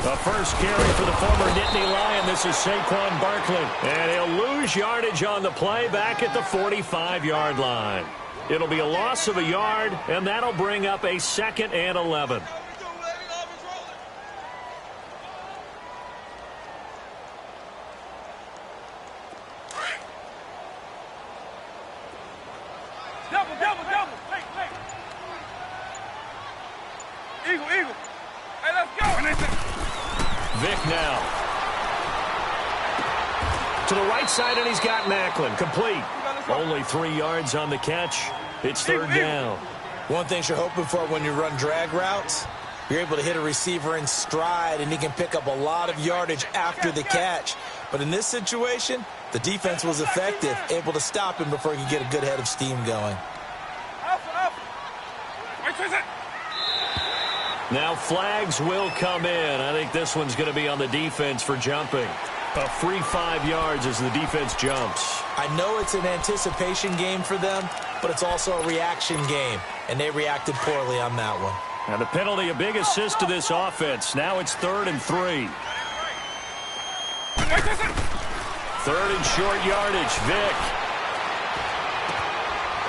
The first carry for the former Nittany Lion. This is Saquon Barkley. And he'll lose yardage on the play back at the 45-yard line. It'll be a loss of a yard, and that'll bring up a 2nd and 11. Eagle. Hey, let's go. Vick now. To the right side, and he's got Macklin. Complete. Only 3 yards on the catch. It's 3rd down. One thing you're hoping for when you run drag routes, you're able to hit a receiver in stride, and he can pick up a lot of yardage after the catch. But in this situation, the defense was effective, able to stop him before he could get a good head of steam going. Now flags will come in. I think this one's going to be on the defense for jumping. A free 5 yards as the defense jumps. I know it's an anticipation game for them, but it's also a reaction game, and they reacted poorly on that one. And the penalty, a big assist to this offense. Now it's 3rd and 3. 3rd and short yardage. Vick.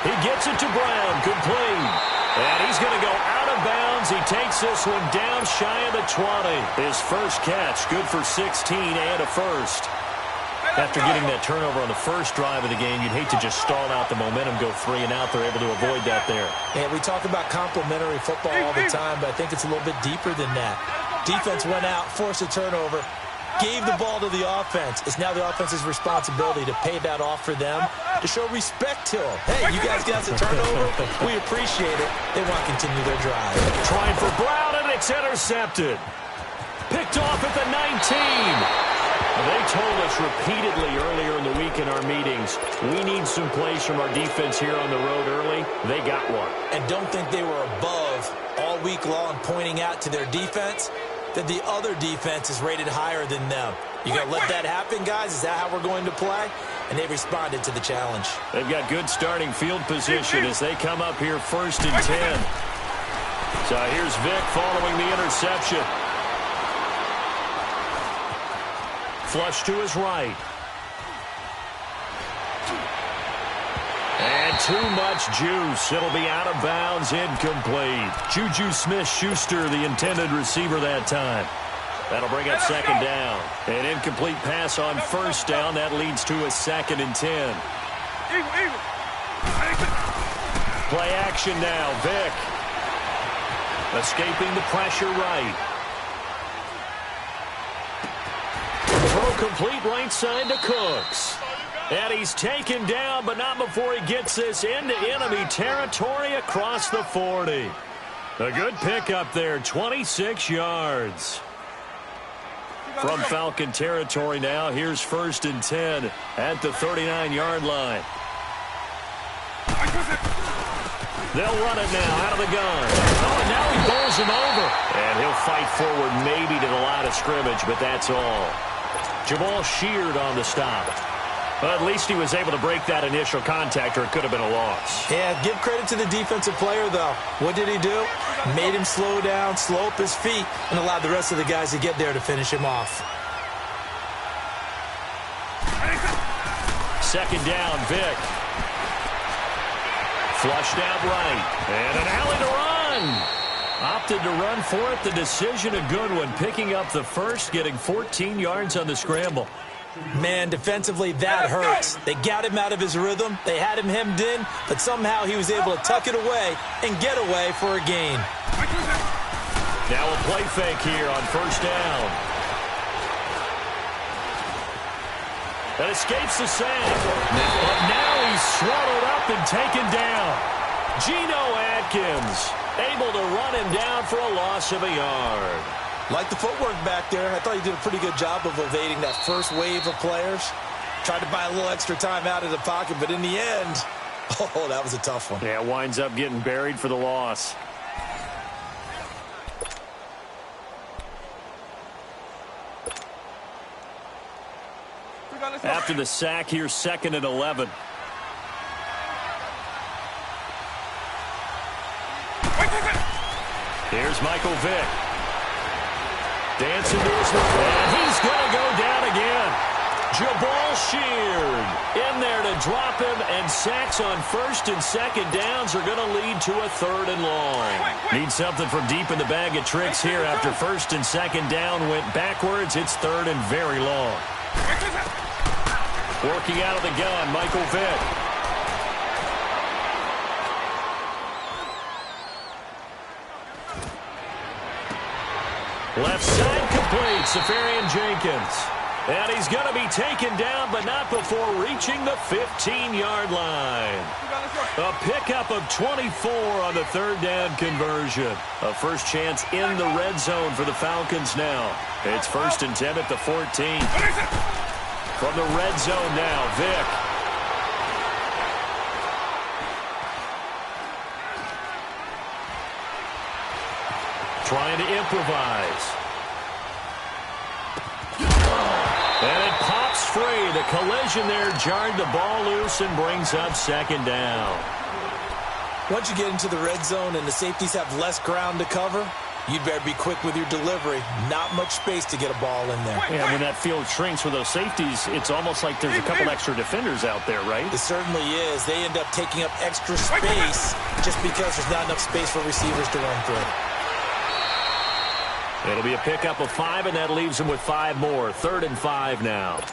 He gets it to Brown. Complete. And he's going to go out of bounds. He takes this one down shy of the 20. His first catch, good for 16 and a first. After getting that turnover on the first drive of the game, you'd hate to just stall out the momentum, go 3 and out. They're able to avoid that there. Yeah, we talk about complementary football all the time, but I think it's a little bit deeper than that. Defense went out, forced a turnover, gave the ball to the offense. It's now the offense's responsibility to pay that off for them, to show respect to them. Hey, you guys got the turnover. We appreciate it. They want to continue their drive. Trying for Brown, and it's intercepted. Picked off at the 19. They told us repeatedly earlier in the week in our meetings, we need some plays from our defense here on the road early. They got one. And don't think they were above all week long pointing out to their defense that the other defense is rated higher than them. You going to let that happen, guys? Is that how we're going to play? And they responded to the challenge. They've got good starting field position as they come up here 1st and 10. So here's Vick following the interception. Flush to his right. And too much juice. It'll be out of bounds, incomplete. Juju Smith-Schuster, the intended receiver that time. That'll bring up 2nd down. An incomplete pass on 1st down. That leads to a 2nd and 10. Play action now. Vick. Escaping the pressure right. Throw complete right side to Cooks. And he's taken down, but not before he gets this into enemy territory across the 40. A good pickup there, 26 yards. From Falcon territory now, here's 1st and 10 at the 39-yard line. They'll run it now out of the gun. Oh, and now he bowls him over. And he'll fight forward maybe to the line of scrimmage, but that's all. Jamal Sheard on the stop. But at least he was able to break that initial contact, or it could have been a loss. Yeah, give credit to the defensive player, though. What did he do? Made him slow down, slow up his feet, and allowed the rest of the guys to get there to finish him off. 2nd down, Vick. Flushed out right. And an alley to run. Opted to run for it. The decision, a good one. Picking up the first, getting 14 yards on the scramble. Man, defensively, that hurts. They got him out of his rhythm. They had him hemmed in, but somehow he was able to tuck it away and get away for a gain. Now a play fake here on 1st down. That escapes the sack. But now he's swallowed up and taken down. Geno Atkins able to run him down for a loss of a yard. Like the footwork back there, I thought he did a pretty good job of evading that first wave of players. Tried to buy a little extra time out of the pocket, but in the end, oh, that was a tough one. Yeah, winds up getting buried for the loss. After the sack, here's 2nd and 11. Here's Michael Vick. Dancing to his left, and he's going to go down again. Jabal Sheard in there to drop him, and sacks on first and second downs are going to lead to a third and long. Need something from deep in the bag of tricks here after first and second down went backwards. It's third and very long. Working out of the gun, Michael Vick. Left side complete, Safarian Jenkins. And he's going to be taken down, but not before reaching the 15-yard line. A pickup of 24 on the third down conversion. A first chance in the red zone for the Falcons now. It's 1st and 10 at the 14. From the red zone now, Vick. Trying to improvise. And it pops free. The collision there jarred the ball loose and brings up second down. Once you get into the red zone and the safeties have less ground to cover, you'd better be quick with your delivery. Not much space to get a ball in there. Yeah, when that field shrinks with those safeties, it's almost like there's a couple extra defenders out there, right? It certainly is. They end up taking up extra space just because there's not enough space for receivers to run through. It'll be a pickup of 5, and that leaves them with 5 more. 3rd and 5 now.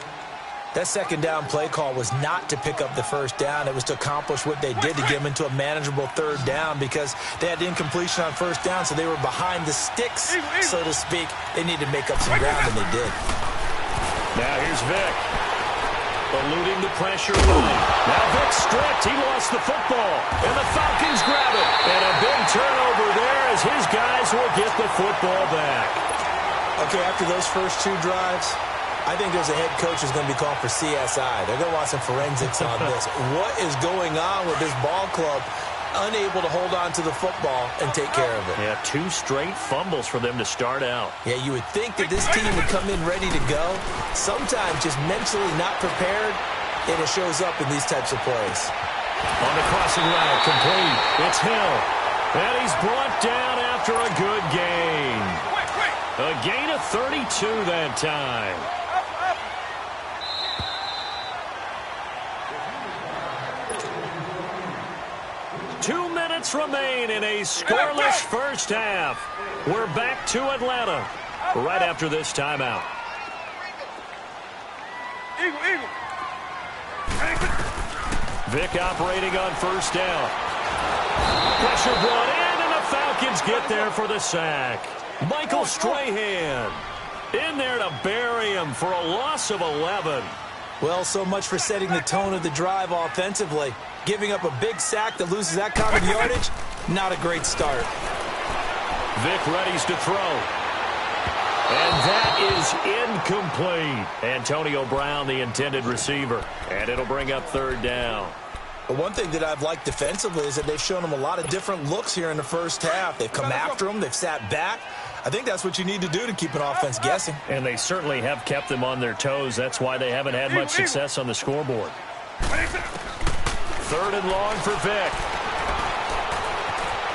That second down play call was not to pick up the first down. It was to accomplish what they did, to get them into a manageable third down, because they had incompletion on first down, so they were behind the sticks, so to speak. They needed to make up some ground, and they did. Now here's Vick. Eluding the pressure running. Now Vick stripped. He lost the football. And the Falcons grab it. And a big turnover there as his guys will get the football back. Okay, after those first 2 drives, I think there's a head coach who's going to be called for CSI. They're going to want some forensics on this. What is going on with this ball club? Unable to hold on to the football and take care of it. Yeah, 2 straight fumbles for them to start out. Yeah, you would think that this team would come in ready to go. Sometimes just mentally not prepared, and it shows up in these types of plays. On the crossing route, complete. It's Hill. And he's brought down after a good gain. A gain of 32 that time. 2 minutes remain in a scoreless first half. We're back to Atlanta right after this timeout. Vick operating on first down. Pressure brought in, and the Falcons get there for the sack. Michael Strahan in there to bury him for a loss of 11. Well, so much for setting the tone of the drive offensively. Giving up a big sack that loses that kind of yardage, not a great start. Vick readies to throw. And that is incomplete. Antonio Brown, the intended receiver. And it'll bring up third down. But one thing that I've liked defensively is that they've shown them a lot of different looks here in the first half. They've come after them. They've sat back. I think that's what you need to do to keep an offense guessing. And they certainly have kept them on their toes. That's why they haven't had much success on the scoreboard. 3rd and long for Vick.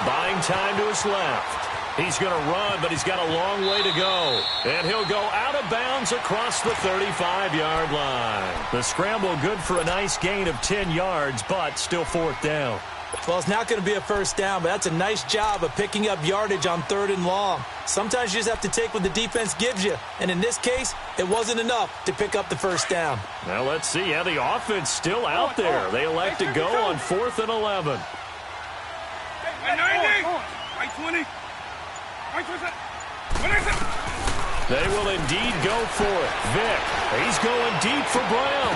Buying time to his left. He's going to run, but he's got a long way to go. And he'll go out of bounds across the 35-yard line. The scramble good for a nice gain of 10 yards, but still 4th down. Well, it's not going to be a first down, but that's a nice job of picking up yardage on 3rd and long. Sometimes you just have to take what the defense gives you. And in this case, it wasn't enough to pick up the first down. Now let's see how the offense still out there. They elect to go on 4th and 11. 20. They will indeed go for it. Vick, he's going deep for Brown.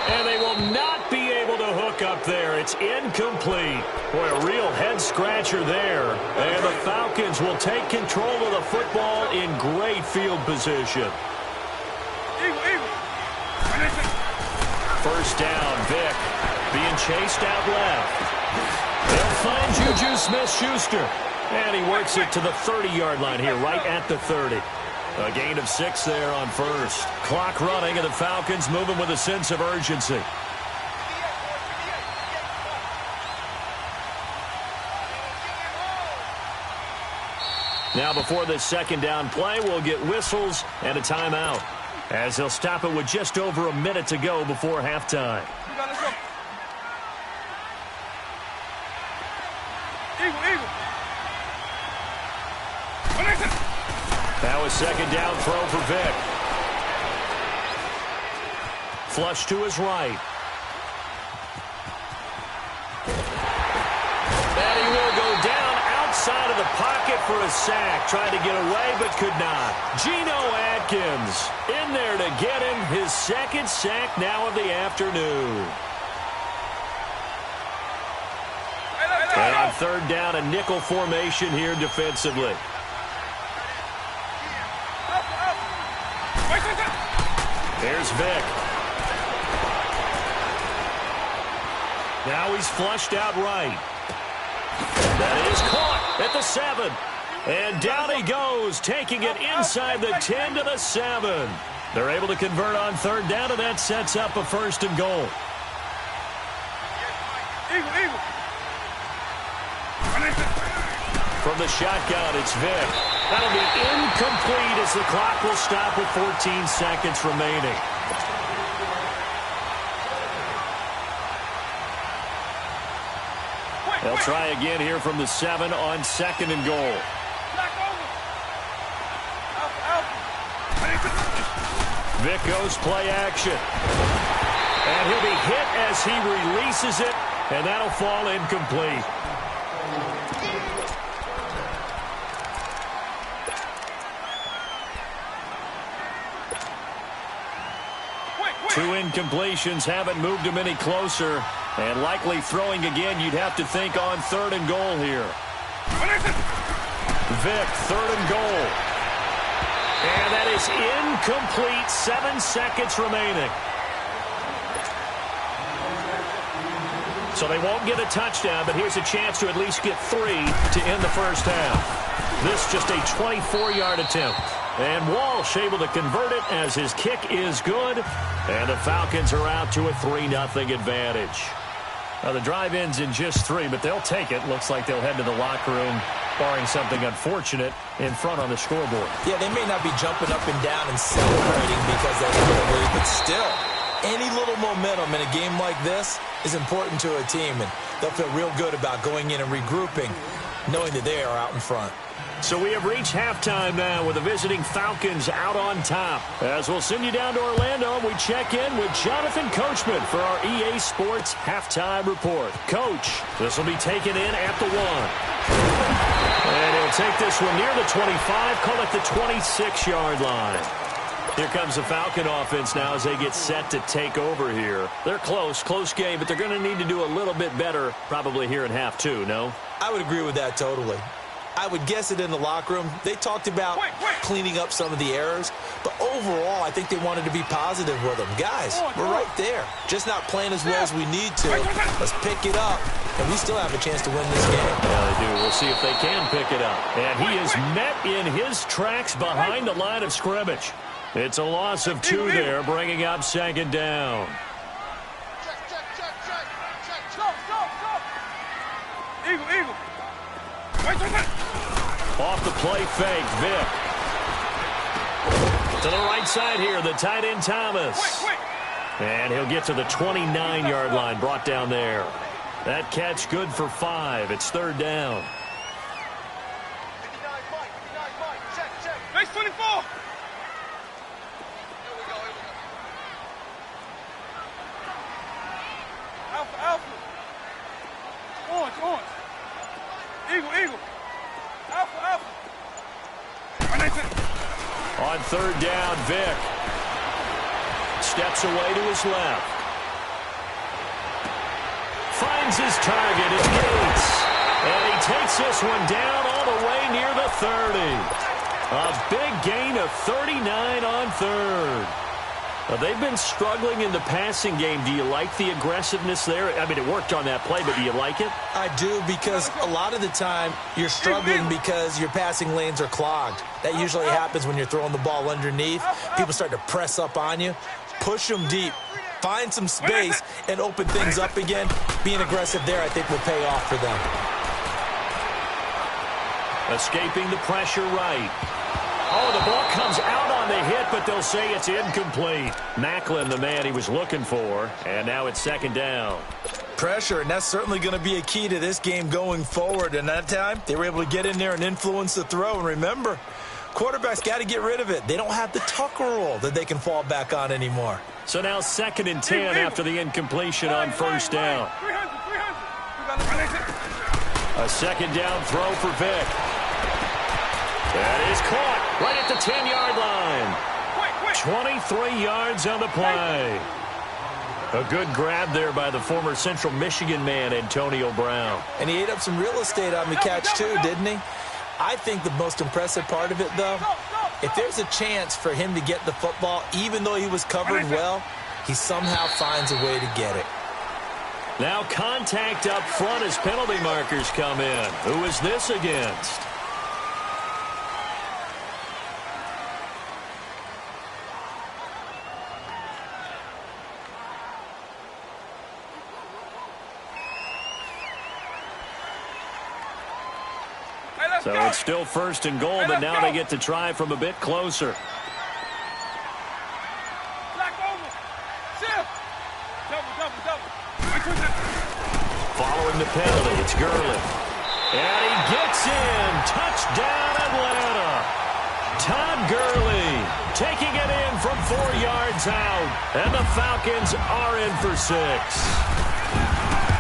And they will not be able to hook up there. It's incomplete. Boy, a real head-scratcher there. And the Falcons will take control of the football in great field position. First down, Vick being chased out left. They'll find Juju Smith-Schuster. And he works it to the 30-yard line here, right at the 30. A gain of 6 there on first. Clock running, and the Falcons moving with a sense of urgency. Now before this second down play, we'll get whistles and a timeout, as they'll stop it with just over a minute to go before halftime. That was second down throw for Vic. Flush to his right. And he will go down outside of the pocket for a sack. Tried to get away, but could not. Geno Atkins in there to get him his second sack now of the afternoon. And on third down, a nickel formation here defensively. Here's Vic. Now he's flushed out right. That is caught at the 7. And down he goes, taking it inside the 10 to the 7. They're able to convert on third down, and that sets up a first and goal. From the shotgun, it's Vic. That'll be incomplete as the clock will stop with 14 seconds remaining. They'll try again here from the 7 on second and goal. Vic goes play action. And he'll be hit as he releases it, and that'll fall incomplete. Two incompletions haven't moved him any closer. And likely throwing again, you'd have to think on third and goal here. Vic, third and goal. And that is incomplete. 7 seconds remaining. So they won't get a touchdown, but here's a chance to at least get 3 to end the first half. This just a 24-yard attempt. And Walsh able to convert it as his kick is good. And the Falcons are out to a 3-0 advantage. Now the drive ends in just 3, but they'll take it. Looks like they'll head to the locker room, barring something unfortunate, in front on the scoreboard. Yeah, they may not be jumping up and down and celebrating because they have a lead, but still, any little momentum in a game like this is important to a team, and they'll feel real good about going in and regrouping, knowing that they are out in front. So we have reached halftime now with the visiting Falcons out on top. As we'll send you down to Orlando, we check in with Jonathan Coachman for our EA Sports Halftime Report. Coach, this will be taken in at the 1. And he'll take this one near the 25, call it the 26-yard line. Here comes the Falcon offense now as they get set to take over here. They're close game, but they're going to need to do a little bit better probably here in half 2, no? I would agree with that totally. I would guess it in the locker room. They talked about cleaning up some of the errors, but overall, I think they wanted to be positive with them. Guys, we're right there. Just not playing as well as we need to. Let's pick it up, and we still have a chance to win this game. Yeah, they do. We'll see if they can pick it up. And he is met in his tracks behind the line of scrimmage. It's a loss of 2 there, bringing up second down. Eagle. Off the play fake, Vic. To the right side here, the tight end Thomas. And he'll get to the 29-yard line, brought down there. That catch good for 5. It's third down. Base 24. Alpha. Orange. Eagle. Alpha. On third down, Vic steps away to his left. Finds his target, it's Gates. And he takes this one down all the way near the 30. A big gain of 39 on third. They've been struggling in the passing game. Do you like the aggressiveness there? I mean, it worked on that play, but do you like it? I do, because a lot of the time you're struggling because your passing lanes are clogged. That usually happens when you're throwing the ball underneath. People start to press up on you. Push them deep. Find some space and open things up again. Being aggressive there, I think, will pay off for them. Escaping the pressure right. Oh, the ball comes out on the hit, but they'll say it's incomplete. Macklin, the man he was looking for, and now it's second down. Pressure, and that's certainly going to be a key to this game going forward. And that time, they were able to get in there and influence the throw. And remember, quarterbacks got to get rid of it. They don't have the Tucker rule that they can fall back on anymore. So now 2nd and 10 after the incompletion on first down. A second down throw for Vick. That is caught right at the 10-yard line. 23 yards on the play. A good grab there by the former Central Michigan man, Antonio Brown. And he ate up some real estate on the catch too, didn't he? I think the most impressive part of it, though, if there's a chance for him to get the football, even though he was covered well, he somehow finds a way to get it. Now contact up front as penalty markers come in. Who is this against? So it's still 1st and goal, but now they get to try from a bit closer. Following the penalty, it's Gurley. And he gets in. Touchdown, Atlanta. Todd Gurley taking it in from 4 yards out. And the Falcons are in for 6.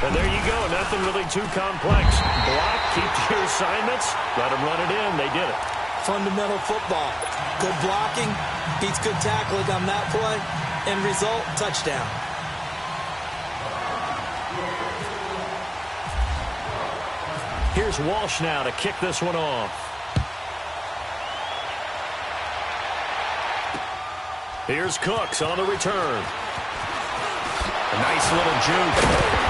And there you go. Nothing really too complex. Block, keep to your assignments, let them run it in. They did it. Fundamental football. Good blocking, beats good tackling on that play. End result, touchdown. Here's Walsh now to kick this one off. Here's Cooks on the return. A nice little juke.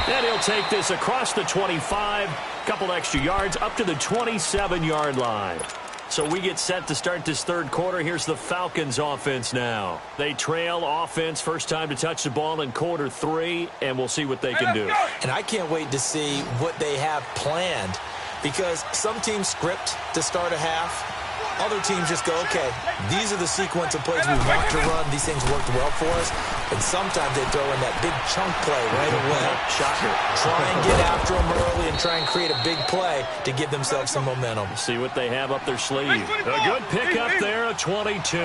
And he'll take this across the 25, couple extra yards, up to the 27-yard line. So we get set to start this third quarter. Here's the Falcons offense now. They trail offense, first time to touch the ball in quarter 3, and we'll see what they can do. And I can't wait to see what they have planned, because some teams script to start a half. Other teams just go, okay, these are the sequence of plays we want to run. These things worked well for us. And sometimes they throw in that big chunk play right away. Shocker. Try and get after them early and try and create a big play to give themselves some momentum. See what they have up their sleeve. A good pickup there, a 22.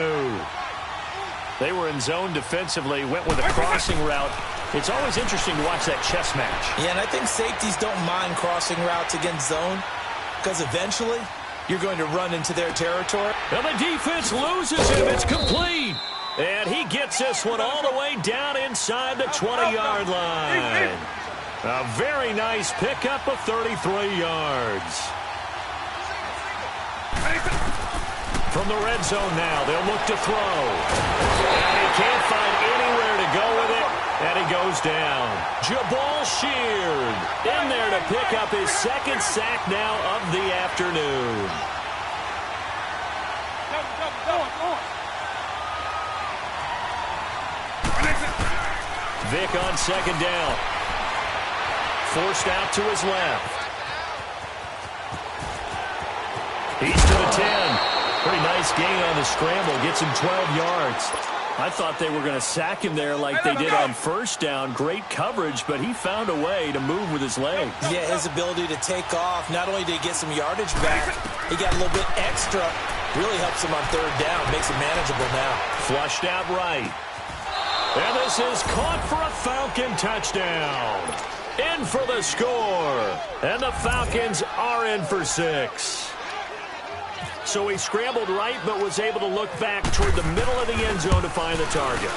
They were in zone defensively, went with a crossing route. It's always interesting to watch that chess match. Yeah, and I think safeties don't mind crossing routes against zone, because eventually you're going to run into their territory. And the defense loses him. It's complete. And he gets this one all the way down inside the 20-yard line. A very nice pickup of 33 yards. From the red zone now, they'll look to throw. And he can't find anywhere to go with it. And he goes down. Jabal Sheard in there to pick up his 2nd sack now of the afternoon. Vick on 2nd down. Forced out to his left. He's to the 10. Pretty nice gain on the scramble. Gets him 12 yards. I thought they were going to sack him there like they did on first down. Great coverage, but he found a way to move with his leg. Yeah, his ability to take off, not only did he get some yardage back, he got a little bit extra. Really helps him on 3rd down, makes it manageable now. Flushed out right. And this is caught for a Falcon touchdown. In for the score. And the Falcons are in for 6. So he scrambled right, but was able to look back toward the middle of the end zone to find the target.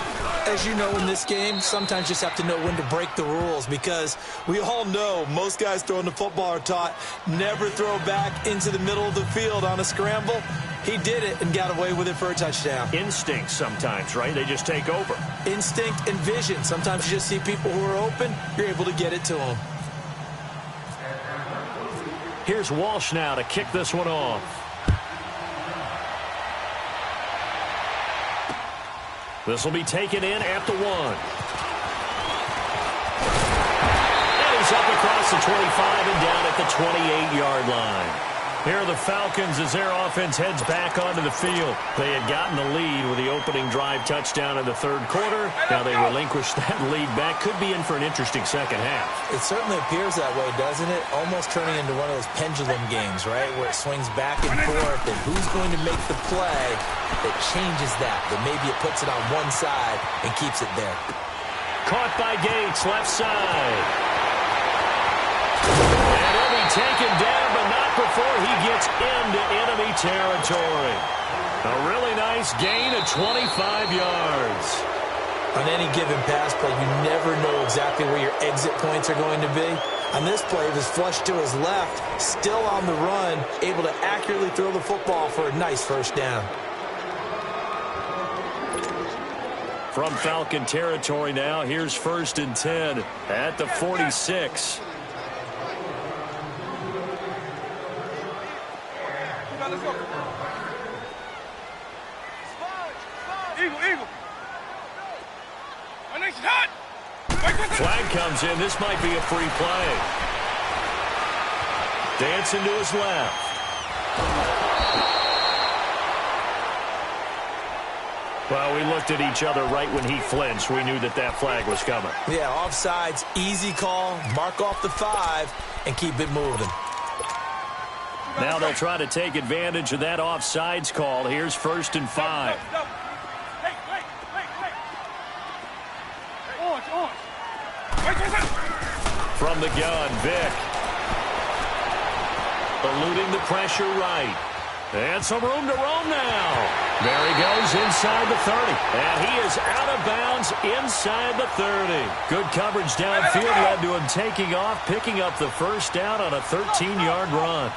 As you know, in this game, sometimes you just have to know when to break the rules, because we all know most guys throwing the football are taught never throw back into the middle of the field on a scramble. He did it and got away with it for a touchdown. Instinct sometimes, right? They just take over. Instinct and vision. Sometimes you just see people who are open, you're able to get it to them. Here's Walsh now to kick this one off. This will be taken in at the 1. And he's up across the 25 and down at the 28-yard line. Here are the Falcons as their offense heads back onto the field. They had gotten the lead with the opening drive touchdown in the third quarter. Now they relinquish that lead back. Could be in for an interesting second half. It certainly appears that way, doesn't it? Almost turning into one of those pendulum games, right, where it swings back and forth, and who's going to make the play that changes that maybe it puts it on one side and keeps it there. Caught by Gates, left side. And he'll be taken down, but not before he gets into enemy territory. A really nice gain of 25 yards. On any given pass play, you never know exactly where your exit points are going to be. On this play, it was flushed to his left, still on the run, able to accurately throw the football for a nice first down. From Falcon territory now, here's 1st and 10 at the 46. Let's go. Eagle. My name's hot. Flag comes in. This might be a free play. Dancing to his left. Well, we looked at each other right when he flinched. We knew that that flag was coming. Yeah, offsides, easy call, mark off the 5, and keep it moving. Now they'll try to take advantage of that offsides call. Here's 1st and 5. From the gun, Vick. Eluding the pressure right. And some room to roam now. There he goes inside the 30. And he is out of bounds inside the 30. Good coverage downfield led to him taking off, picking up the first down on a 13-yard run.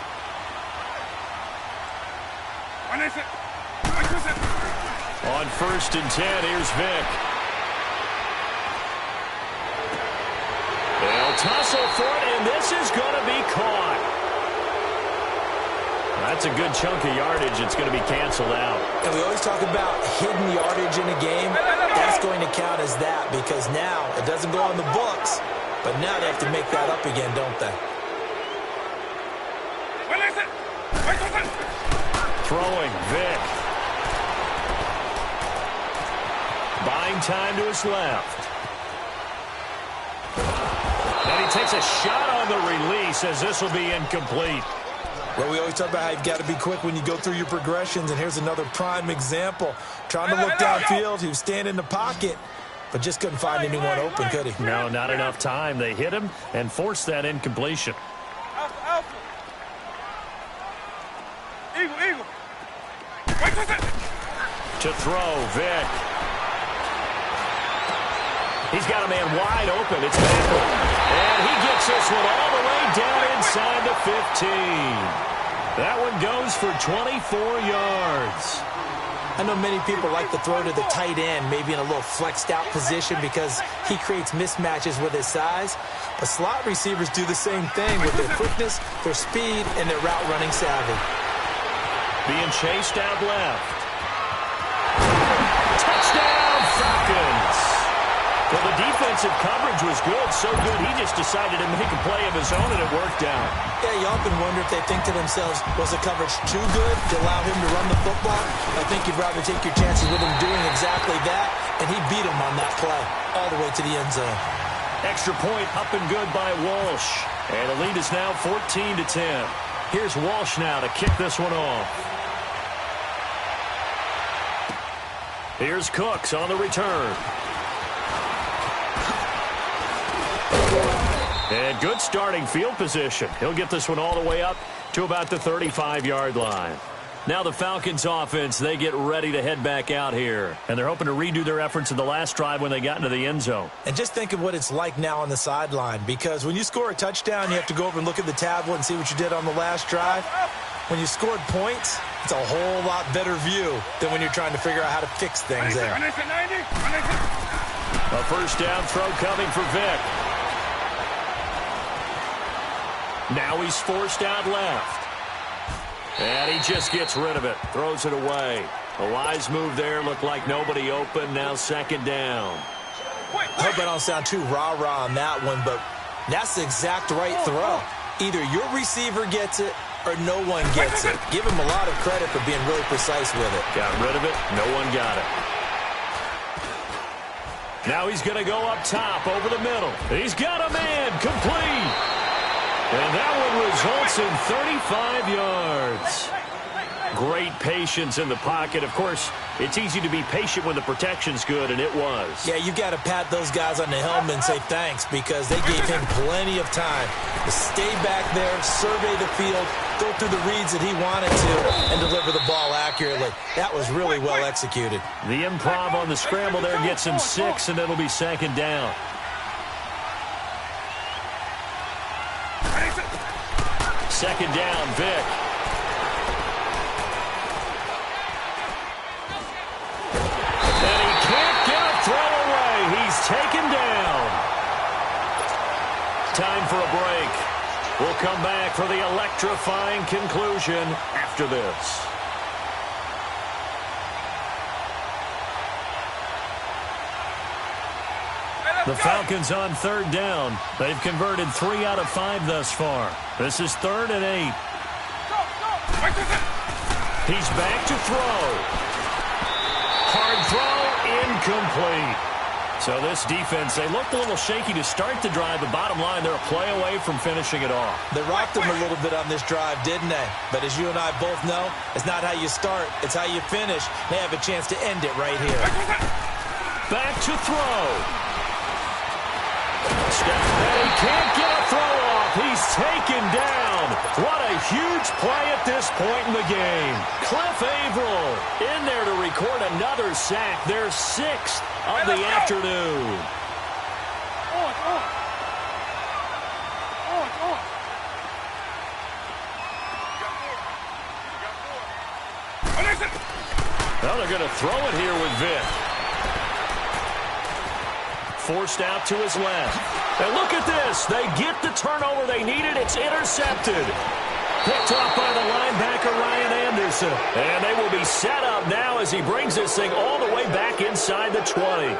On 1st and 10, here's Vick. They'll tussle for it, and this is going to be caught. That's a good chunk of yardage. It's going to be canceled out. And we always talk about hidden yardage in a game. That's going to count as that because now it doesn't go on the books, but now they have to make that up again, don't they? Throwing, Vick. Buying time to his left. And he takes a shot on the release as this will be incomplete. Well, we always talk about how you've got to be quick when you go through your progressions, and here's another prime example. Trying to look downfield, he was standing in the pocket, but just couldn't find anyone open, could he? No, not enough time. They hit him and forced that incompletion. Alpha. Eagle. To throw, Vick. He's got a man wide open. It's Beckham. And he gets this one all the way down inside the 15. That one goes for 24 yards. I know many people like to throw to the tight end, maybe in a little flexed out position because he creates mismatches with his size. But slot receivers do the same thing with their quickness, their speed, and their route running savvy. Being chased out left. Touchdown, Falcons. Well, the defensive coverage was good, so good he just decided to make a play of his own, and it worked out. Yeah, you often wonder if they think to themselves, was the coverage too good to allow him to run the football? I think you'd rather take your chances with him doing exactly that, and he beat him on that play all the way to the end zone. Extra point up and good by Walsh. And the lead is now 14-10. Here's Walsh now to kick this one off. Here's Cooks on the return. And good starting field position. He'll get this one all the way up to about the 35-yard line. Now the Falcons offense, they get ready to head back out here. And they're hoping to redo their efforts in the last drive when they got into the end zone. And just think of what it's like now on the sideline, because when you score a touchdown, you have to go over and look at the tablet and see what you did on the last drive. When you scored points, it's a whole lot better view than when you're trying to figure out how to fix things there. A first down throw coming for Vick. Now he's forced out left. And he just gets rid of it. Throws it away. A wise move there. Looked like nobody open. Now second down. I hope I don't sound too rah-rah on that one, but that's the exact right throw. Either your receiver gets it or no one gets it. Give him a lot of credit for being really precise with it. Got rid of it. No one got it. Now he's going to go up top over the middle. He's got a man complete. And that one results in 35 yards. Great patience in the pocket. Of course, it's easy to be patient when the protection's good, and it was. Yeah, you got to pat those guys on the helmet and say thanks because they gave him plenty of time to stay back there, survey the field, go through the reads that he wanted to, and deliver the ball accurately. That was really well executed. The improv on the scramble there gets him 6, and it'll be second down. Second down, Vic. And he can't get a throw away. He's taken down. Time for a break. We'll come back for the electrifying conclusion after this. The Falcons on third down. They've converted 3 out of 5 thus far. This is 3rd and 8. He's back to throw. Hard throw, incomplete. So this defense, they looked a little shaky to start the drive, but bottom line, they're a play away from finishing it off. They rocked them a little bit on this drive, didn't they? But as you and I both know, it's not how you start, it's how you finish. They have a chance to end it right here. Back to throw. He can't get a throw off. He's taken down. What a huge play at this point in the game. Cliff Averill in there to record another sack. Their 6th of the afternoon. Well, they're going to throw it here with Vic. Forced out to his left. And look at this. They get the turnover they needed. It's intercepted. Picked off by the linebacker, Ryan Anderson. And they will be set up now as he brings this thing all the way back inside the 20.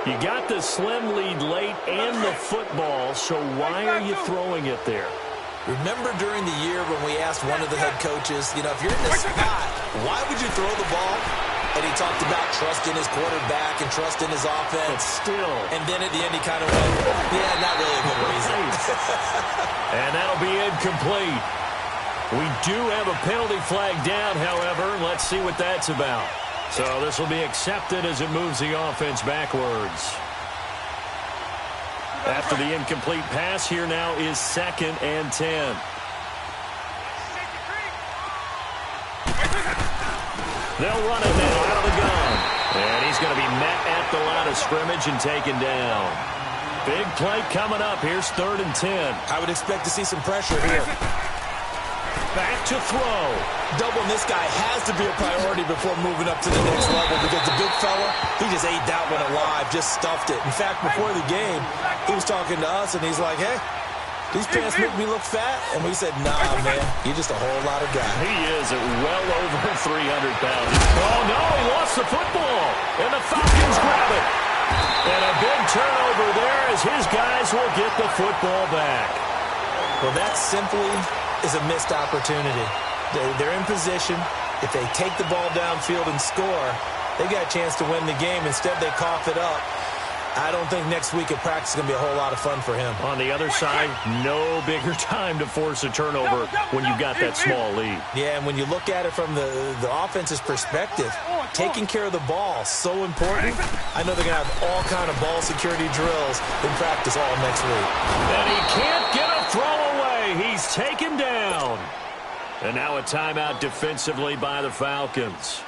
You got the slim lead late and the football, so why are you throwing it there? Remember during the year when we asked one of the head coaches, if you're in this spot, why would you throw the ball? And he talked about trust in his quarterback and trust in his offense. But still. And then at the end he kind of went, yeah, not really a good reason. And that'll be incomplete. We do have a penalty flag down, however. Let's see what that's about. So this will be accepted as it moves the offense backwards. After the incomplete pass, here now is 2nd and 10. They'll run it now out of the gun. And he's going to be met at the line of scrimmage and taken down. Big play coming up. Here's 3rd and 10. I would expect to see some pressure here. Back to throw. Doubling this guy has to be a priority before moving up to the next level because the big fella, he just ate that one alive, just stuffed it. In fact, before the game, he was talking to us, and he's like, hey, these pants make me look fat. And we said, nah, man, you're just a whole lot of guy. He is at well over 300 pounds. Oh, no, he lost the football. And the Falcons grab it. And a big turnover there as his guys will get the football back. Well, that simply is a missed opportunity. They're in position. If they take the ball downfield and score, they got a chance to win the game. Instead, they cough it up. I don't think next week at practice is going to be a whole lot of fun for him. On the other side, no bigger time to force a turnover when you've got that small lead. Yeah, and when you look at it from the offense's perspective, taking care of the ball, so important. I know they're going to have all kind of ball security drills in practice all next week. And he can't get a throw away. He's taken down. And now a timeout defensively by the Falcons.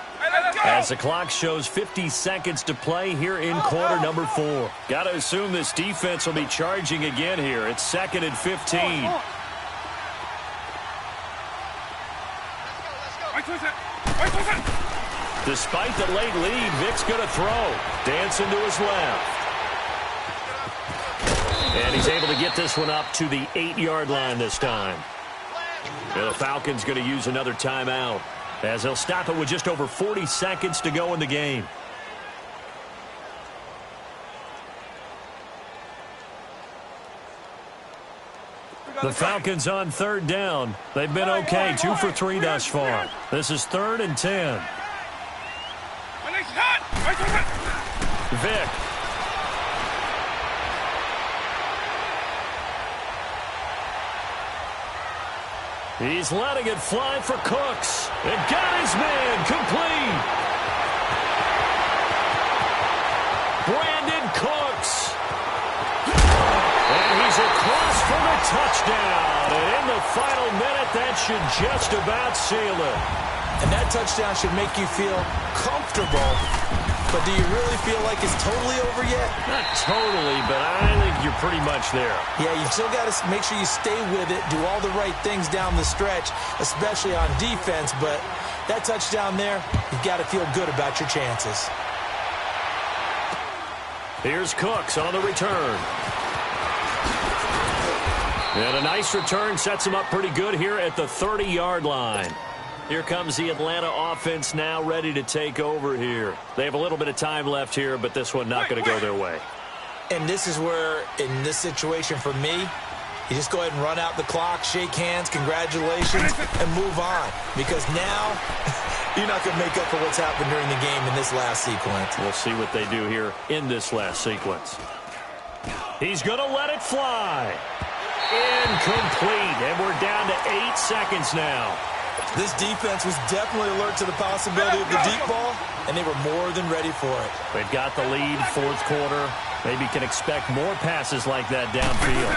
As the clock shows 50 seconds to play here in quarter number 4. Got to assume this defense will be charging again here. It's 2nd and 15. Despite the late lead, Vic's going to throw. Dancing to his left. And he's able to get this one up to the 8-yard line this time. And the Falcons going to use another timeout, as they'll stop it with just over 40 seconds to go in the game. The Falcons on third down. They've been okay, 2 for 3 thus far. This is 3rd and 10. Vic. He's letting it fly for Cooks. It got his man complete. Brandon Cooks. And he's across for the touchdown. And in the final minute, that should just about seal it. And that touchdown should make you feel comfortable. But do you really feel like it's totally over yet? Not totally, but I think you're pretty much there. Yeah, you still got to make sure you stay with it, do all the right things down the stretch, especially on defense. But that touchdown there, you've got to feel good about your chances. Here's Cooks on the return. And a nice return sets him up pretty good here at the 30-yard line. Here comes the Atlanta offense now ready to take over here. They have a little bit of time left here, but this one not going to go their way. And this is where, in this situation for me, you just go ahead and run out the clock, shake hands, congratulations, and move on. Because now, you're not going to make up for what's happened during the game in this last sequence. We'll see what they do here in this last sequence. He's going to let it fly. Incomplete, and we're down to 8 seconds now. This defense was definitely alert to the possibility of the deep ball, and they were more than ready for it. They've got the lead, 4th quarter. Maybe can expect more passes like that downfield.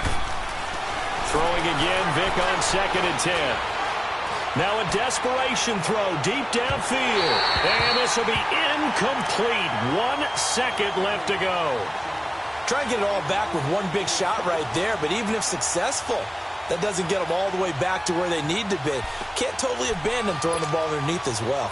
Throwing again, Vic on 2nd and 10. Now a desperation throw deep downfield. And this will be incomplete. 1 second left to go. Try and get it all back with one big shot right there, but even if successful, that doesn't get them all the way back to where they need to be. Can't totally abandon throwing the ball underneath as well.